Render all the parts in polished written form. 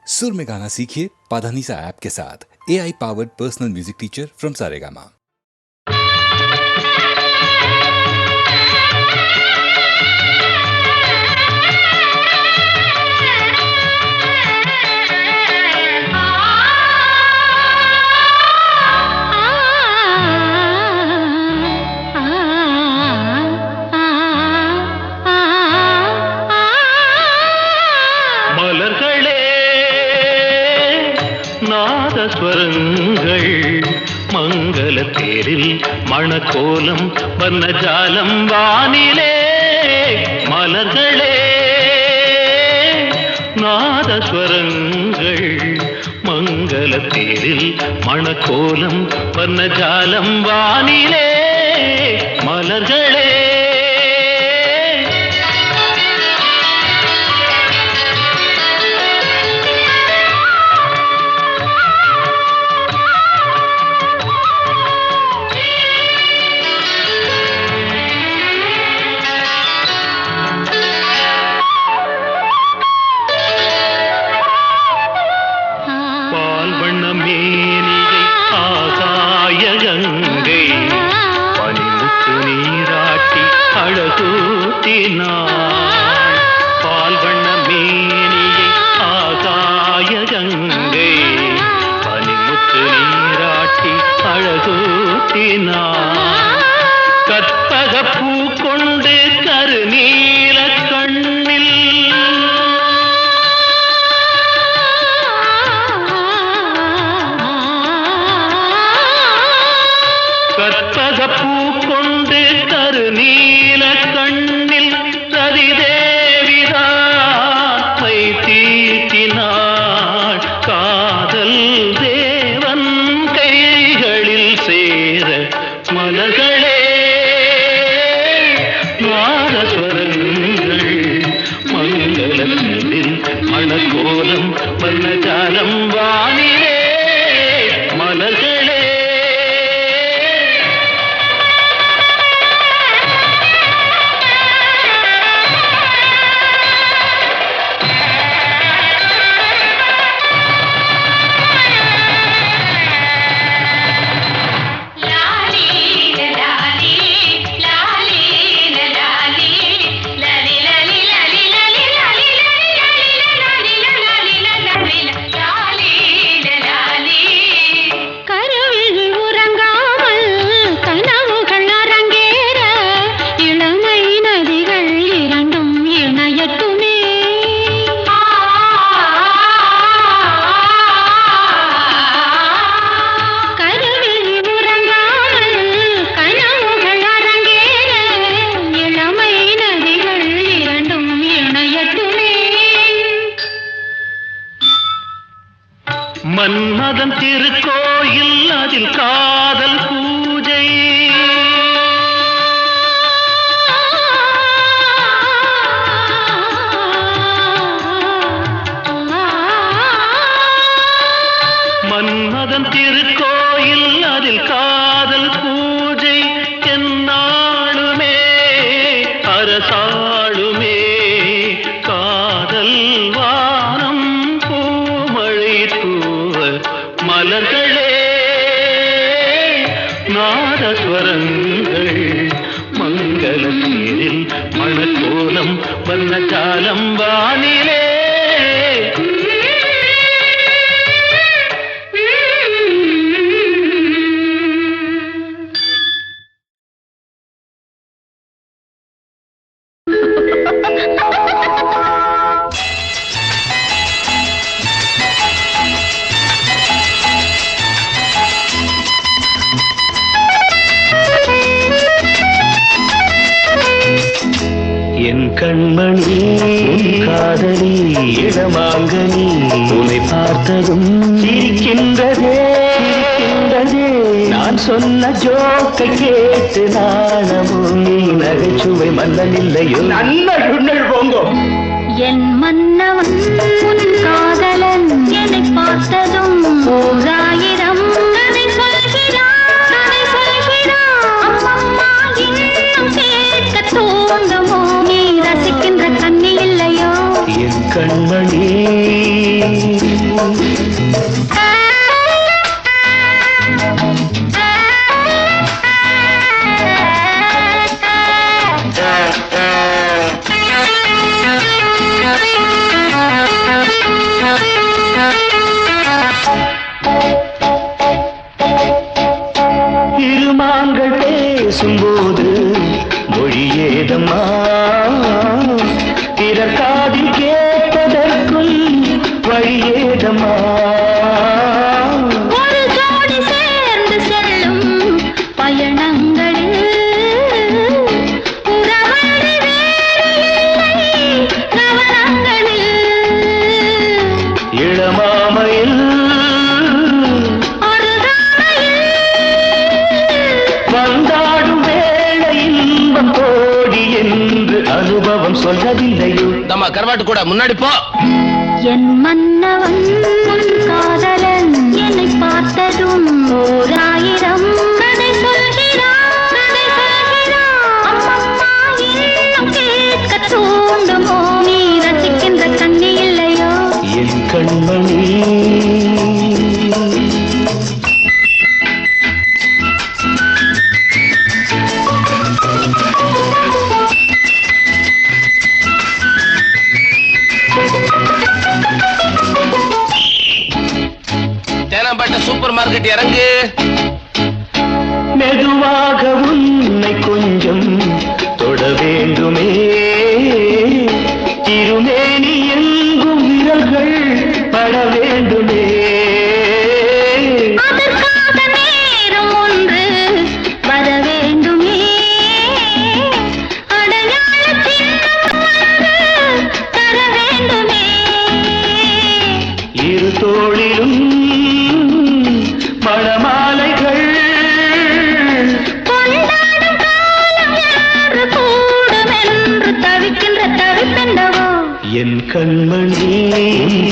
सुर में गाना सीखिए पाधानीसा ऐप के साथ। AI powered personal music teacher from Saregama. ஸ்வரங்கள் மங்கள தேரில் மணக்கோலம் வர்ணஜாலம் வானிலே மலர்களே நாதஸ்வரங்கள் மங்கள தேரில் மணக்கோலம் வர்ணஜாலம் வானிலே மலர்களே பால் வண்ண மேனியை ஆகாய கங்கை பனிமுத்து நீராட்டி அழகூட்டினார். கற்பக பூ கொண்டு கருநீல கண்ணில் கற்பக பூ கொண்டு கருநீல கண்ணில் ரதிதேவிதாய் தீட்டினாள். காதல் தேவன் கைகளில் சேர மலர்களே நாதஸ்வரங்கள் மங்களத்தில் மணக்கோலம் வர்ணஜாலம் வானிலே மலர்களே. மன்மதன் திருக்கோயில் அதில் காதல் பூஜை மன்மதன் திருக்கோயில் அதில் காதல் பூஜை என்னாளுமே அரசாளுமே காதல் வானம் பூமழை தூவ மலர்களே நாதஸ்வரங்கள் மங்கள தேரில் மணக்கோலம் வர்ணஜாலம் வானிலே கண்மணி காதலி இடமாங்கனி உன்னை பார்த்ததும் சிரிக்கின்றதே நான் சொன்ன ஜோக்கை கேட்டு நாணமும் நீ நகைச்சுவை மன்னன் இல்லையோ நன்னல் போங்கோ என் மன்னவன் உன் காதலன் என்னை பார்த்ததும் ஓராயிரம் கதை சொல்கிறான் அம்மம்மா இன்னும் கேட்க தூங்கமோ நீ ரசிக்கின்ற கண்ணி இல்லையோ என் கண்மணி இருமாங்கள் பேசும்போது மொழியேதம்மா பிறர் காதில் கேட்பதற்கும் வழியேதம்மா ஒரு ஜோடி சேர்ந்து செல்லும் பயணங்களில் உறவன்றி வேறு இல்லை கவனங்களில் இளமாமையில் வந்தாடும் வேளை இன்பம் கோடி என்று அனுபவம் சொல்லவில்லையோ தம்மா கருவாட்டு கூட முன்னாடி போ. என் மன்னவன் உன் காதலன் என்னை பார்த்ததும் ஓராயிரம் கதை சொல்கிறான் கதை சொல்கிறான் அம்மம்மா இன்னும் கேட்க தூண்டுமோ நீ ரசிக்கின்ற கண்ணி இல்லையோ என் கண்மணி தேனாம்பேட்டை சூப்பர் மார்க்கெட் இறங்கு. மெதுவாக உன்னை கொஞ்சம் தொட வேண்டுமே திருமேனி எங்கும் விரல்கள் பட வேண்டுமே அதற்காக நேரம் ஒன்று வர வேண்டுமே அடையாள சின்னம் ஒன்று தர வேண்டுமே இரு தோளிலும் மணமாலைகள் கொண்டாடும் காலம் என்று கூடும் என்று தவிக்கின்ற தவிப்பெண்டவோ என் கண்மணி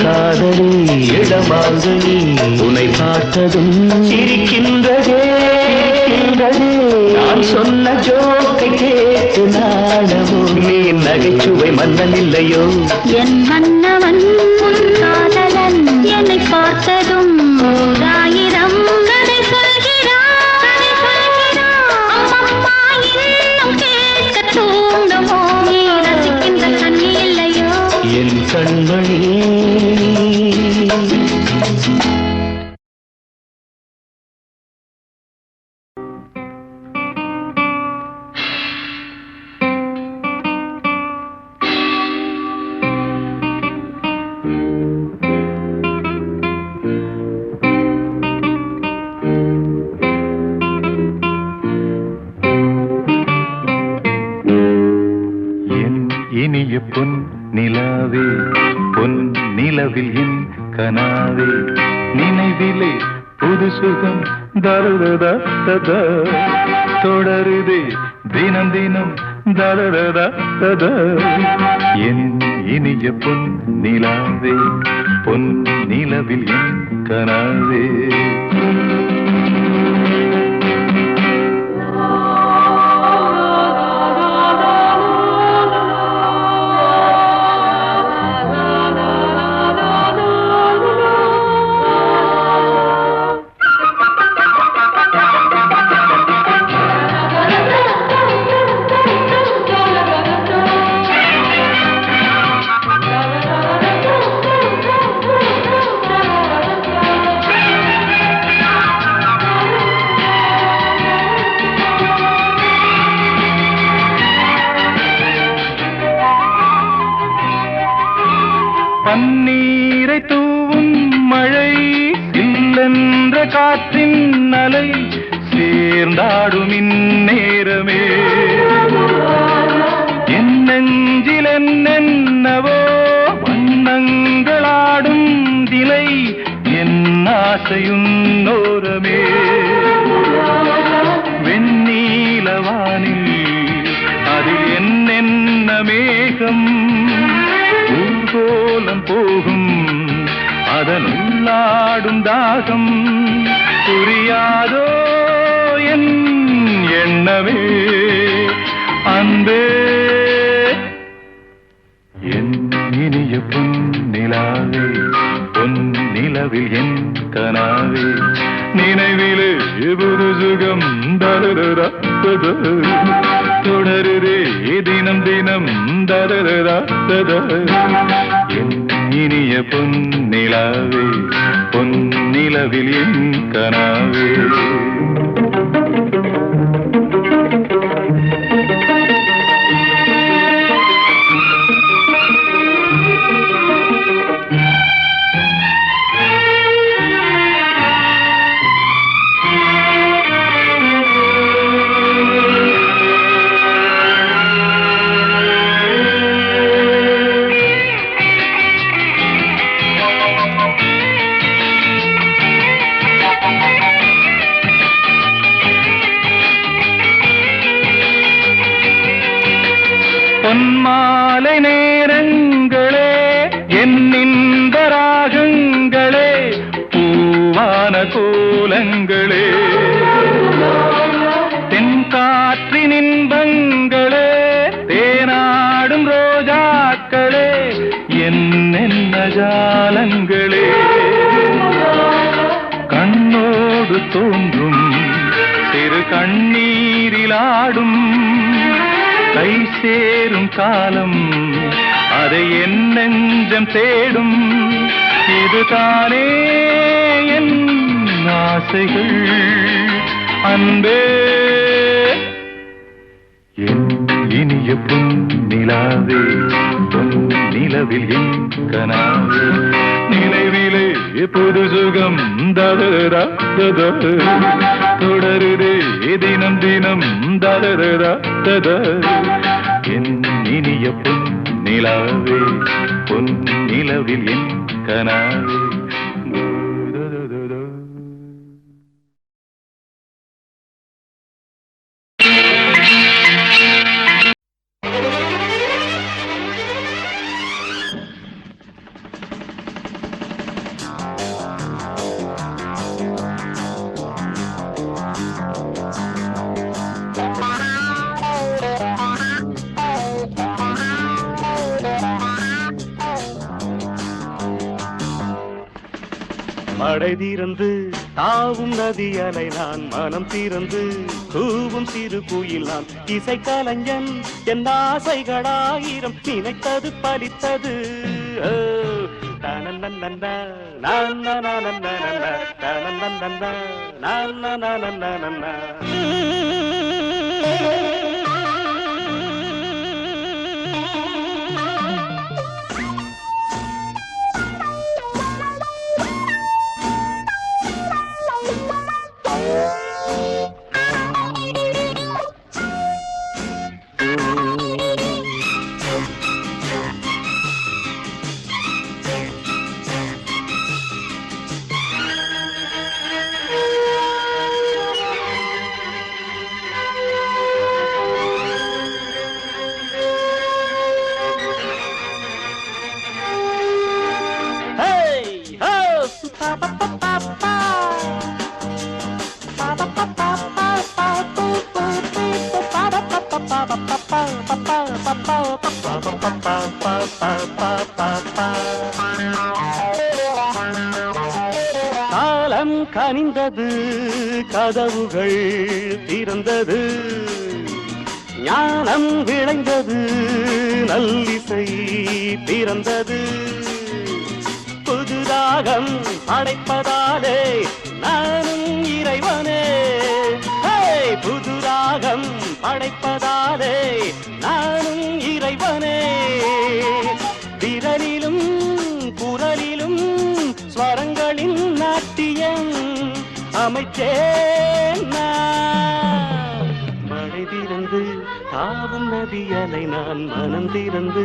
காதலி இளமாங்கனி உன்னை பார்த்ததும் சிரிக்கின்றதே நான் சொன்ன ஜோக்கை கேட்டு நாடமோ நீ நகைச்சுவை மன்னன் இல்லையோ என் மன்னவன் உன் காதலன் என்னை பார்த்ததும் ஓராயிரம் கதை சொல்கிறான் கதை சொல்கிறான் அம்மம்மா இன்னும் கேட்க தூண்டுமோ நீ ரசிக்கின்ற கண்ணி இல்லையோ என் கண்மணி இனிய பொன் நிலாவே பொன் நிலவில் என் கனாவே நினைவிலே புது சுகம் தருததா தொடருதே தினம் தினம் தருததா என் இனிய பொன் நிலாவே பொன் நிலவில் என் கனாவே பன்னீரை தூவும் மழை இல்லென்ற காற்றின் அலை சேர்ந்தாடும் இந்நேரமே என் நெஞ்சில் என்னென்னவோ வண்ணங்களாடும் திலை என் ஆசையுன்னோரமே வெண்ணீலவானில் அதில் என்னென்ன மேகம் ஊர்கோலம் போகும் அதனுள்ளாடும் தாகம் புரியாதோ என் எண்ணமே அன்பே என் இனிய பொன் நிலாவே பொன் நில நிலவில் என் கனாவே நினைவிலே புது சுகம் தரரா தொடருதே தினம் தினம் தரரா என் இனிய பொன்னிலாவே பொன்னிலவில் என் கனாவே பொன்மாலை நேரங்களே என்னின்ப ராகங்களே பூவான கோலங்களே தென்காற்றின் இன்பங்களே தேனாடும் ரோஜாக்களே என்னென்ன ஜாலங்களே கண்ணோடு தோன்றும் சிறு கண்ணீரிலாடும் கை சேரும் காலம் அதை என் நெஞ்சம் தேடும் இதுதானே என் ஆசைகள் அன்பே என் இனிய பொன்னிலாவே பொன்னிலவில் என் கனாவே நினைவிலே புது சுகம் தரரா தொடருதே தினம் தினம் தரரா என் இனிய பொன்னிலாவே பொன்னிலவில் என் கனாவே மடை தீரந்து தாவும் நதி அலை நான் மனம் தீரந்து கூவும் சிறு குயில் நான் இசை கலைஞன் என் ஆசைகளாயிரம் நினைத்தது பலித்தது காலம் கனிந்தது கதவுகள் திறந்தது ஞானம் விளைந்தது நல்லிசை பிறந்தது புதுராகம் படைப்பதாலே நானும் இறைவனே புதுராகம் படைப்பதாலே நானும் இறைவனே விரலிலும் குரலிலும் ஸ்வரங்களின் நாட்டியம் அமைச்சேன் மழை திறந்து தாவும் நதியலை நான் மனம் திறந்து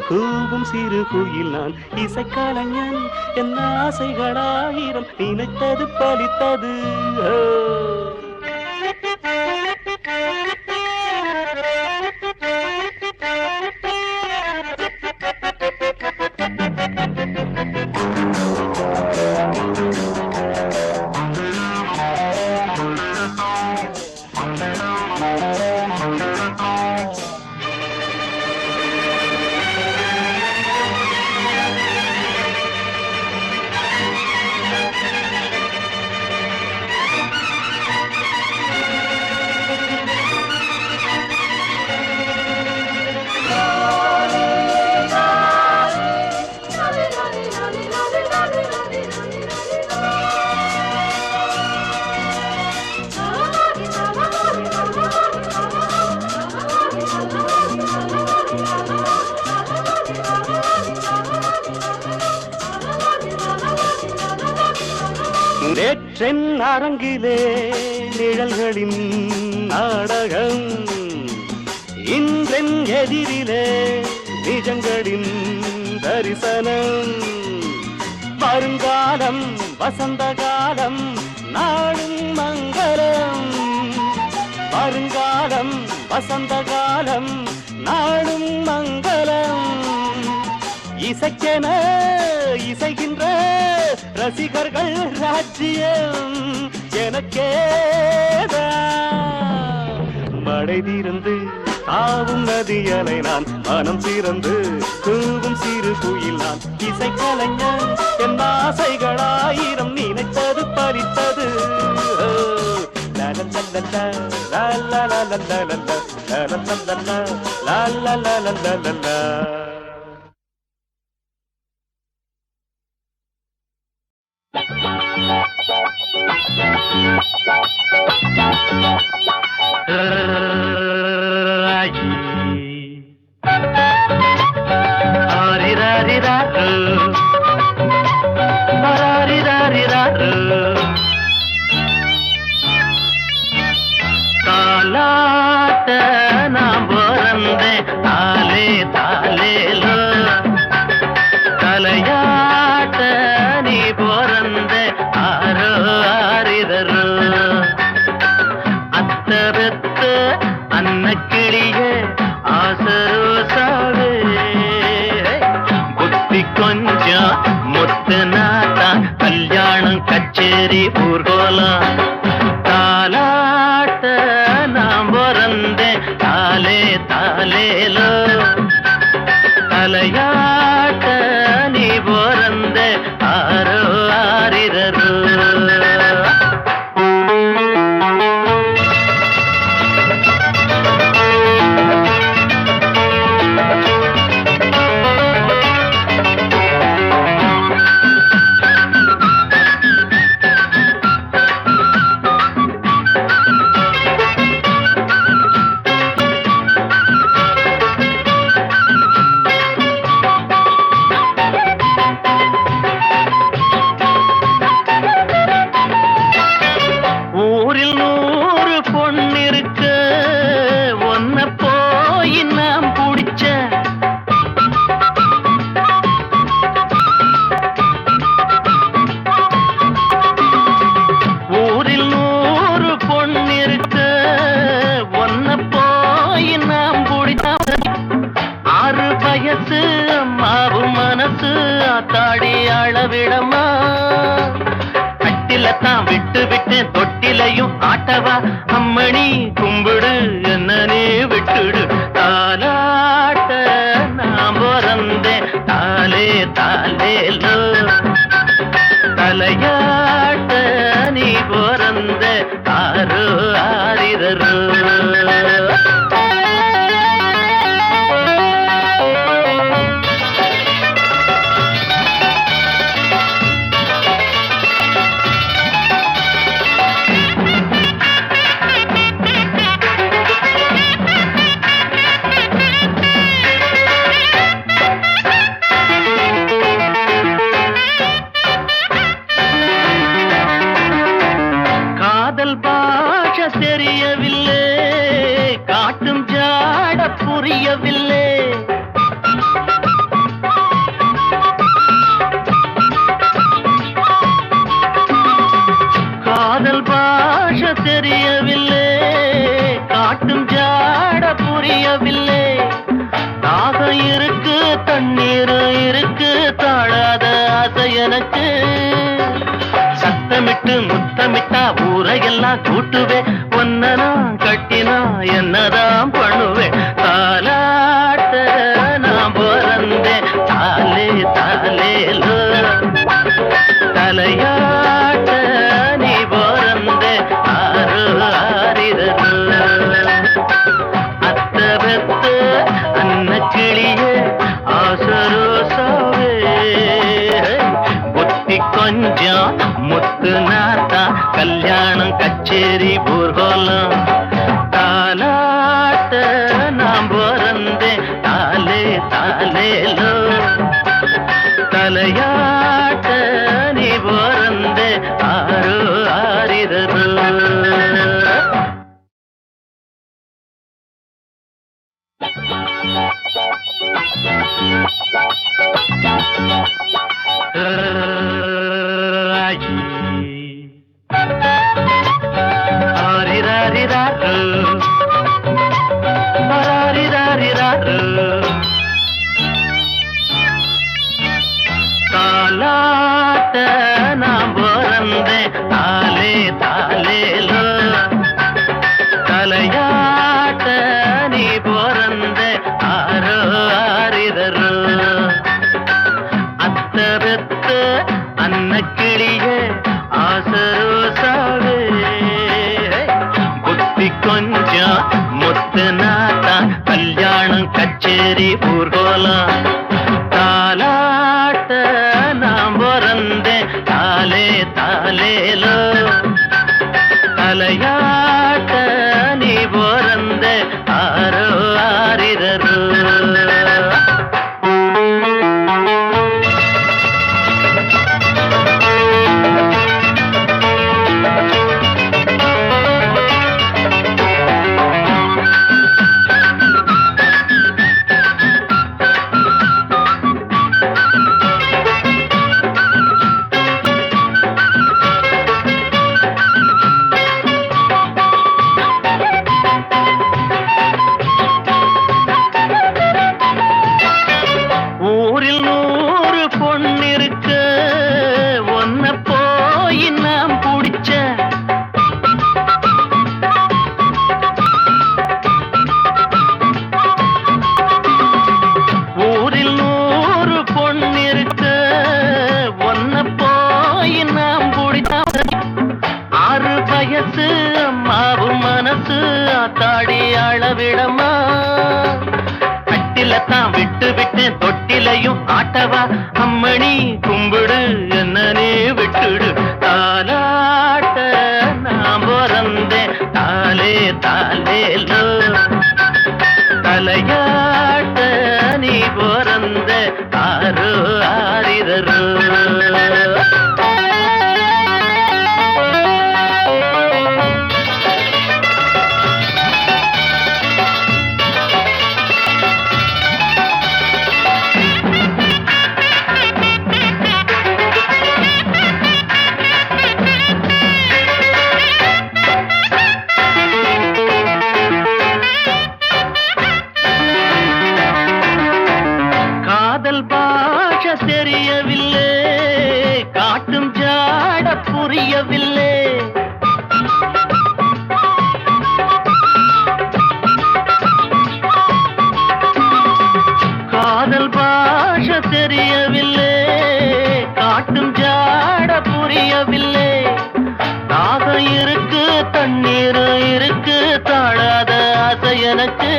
கூவும் சிறு குயில் நான் இசைக்கலைஞன் என் ஆசைகளாயிரம் நினைத்தது பலித்தது நேற்றென் அரங்கிலே நிழல்களின் நாடகம், இன்றென் எதிரிலே நிஜங்களின் தரிசனம். வருங்காலம் வசந்த காலம் நாடும் மங்களம், வருங்காலம் வசந்த காலம் நாடும் மங்களம். இசைக்கென இசைகின்ற ரசிகர்கள் ராஜ்யம் எனக்கேதான். மழை தீர்ந்து தாவும் நதியலை நான், மனம் திறந்து தூவும் சிறு குயில் நான். இசை கலைஞன் என் ஆசைகளாயிரம் நினைத்தது பறித்தது. தாலாட்ட நாம் பிறந்தேன் தாலே தாலேலோ, தலையாட்ட நீ பிறந்த ஆரோ ஆரிதரோ. அத்தரத்த அன்னக்கிளிய ஆசரோசாவே, புத்தி கொஞ்சம் முத்து நாட்டா கல்யாணம் கச்சேரி ஊர்கோலம். தாலாட்ட நாம் பிறந்தேன் தாலே தாலேலோ, தலையாட்ட நீ பிறந்த ஆரோ ஆரிரரோ. அளவிடமா கட்டிலத்தான் விட்டு விட்டு தொட்டிலையும் ஆட்டவா அம்மணி கும்பிடு என்னனே விட்டுடு. தாலாட்ட நாம் பிறந்தேன் தாலே தாலேலோ, தலையாட்ட நீ பிறந்த ஆரோ ஆரிரரோ. தெரியவில்லை காட்டும் ஜாட புரியவில்லை, காதல் பாஷ தெரியவில்லை காட்டும் ஜாட புரியவில்லை. தாகம் இருக்கு தண்ணீர் இருக்கு தாழாத ஆசை எனக்கு, சத்தமிட்டு முத்தமிட்டா ஊரையெல்லாம் கூட்டுவேன், ஒன்னனா கட்டினா என்னதான் பண்ணுவேன். தாலாட்ட நான் பிறந்தேன் தாலே தாலேலோ, தலையாட்ட நீ பிறந்த ஆரோ ஆரிரரோ. அத்த பெத்த அன்னக்கிளிய ஆசரோசாவே, புத்தி கொஞ்சம் முத்து நாத்தா கல்யாணம் கச்சேரி ஊர்கோலம். தாலாட்ட நாம் பிறந்தேன் தாலே தாலேலோ, தலையாட்ட நீ பிறந்த ஆரோ ஆரிராரிராரு, ஆரிராரிராரு. தாலாட்ட நான் பிறந்தேன் தாலே தாலேலோ, தலையாட்ட நீ பிறந்த ஆரோ ஆரிரரோ. அத்தரத்த அன்னக்கிளியே ஆசரோசாவே, புத்தி கொஞ்சம் முத்துனாத்தான் கல்யாணம் கச்சேரி ஊர்கோலம். தாலாட்ட நான் பிறந்தேன் தாலே தாலேலோ, தலையாட்ட நீ பிறந்த ஆரோ ஆரிரரோ. ஊரில் 100 பொண்ணிருக்க ஒன்ன போய் நாம் பிடிச்ச. ஊரில் 100 பொண்ணிருக்க ஒன்ன போய் நாம் பிடிச்ச. 6 வயசு அம்மாவும் மனசு ஆத்தாடி அளவிடமா. கட்டிலத்தான் விட்டு விட்டேன் தொட்டிலையும் ஆட்டவா, அம்மணி கும்பிடு என்னனே விட்டுடு. தாலாட்ட நான் பிறந்தேன் தாலே தாலேலோ, தலையாட்ட நீ பிறந்த ஆரோ ஆரிரரோ. காதல் பாஷை தெரியவில்லை, காட்டும் ஜாட புரியவில்லை. காதல் பாஷை தெரியவில்லை, காட்டும் ஜாட புரியவில்லை. தாகம் இருக்கு தண்ணீர் இருக்கு, தாழாத ஆசை எனக்கு.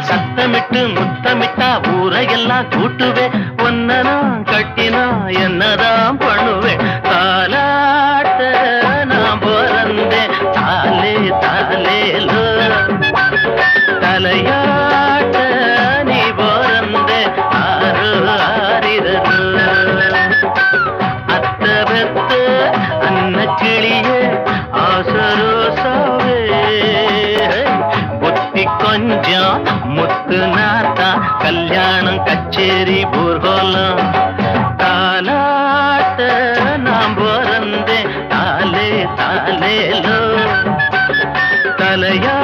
சத்தமிட்டு முத்தமிட்டா ஊரையெல்லாம் கூட்டுவேன், ஒன்ன நான் கட்டினா என்னதான் பண்ணுவேன். தாலாட்ட நான் பிறந்தேன் தாலே தாலேலோ, தலையாட்ட நீ பிறந்த ஆரோ ஆரிரரோ. அத்தரத்த அன்னக்கிளியே ஆசரோசாவே, புத்தி கொஞ்சம் முத்து நாத்தா கல்யாணம் கச்சேரி ஊர்கோலம். தாலாட்ட நான் பிறந்தேன் தாலே தாலேலோ, தலையா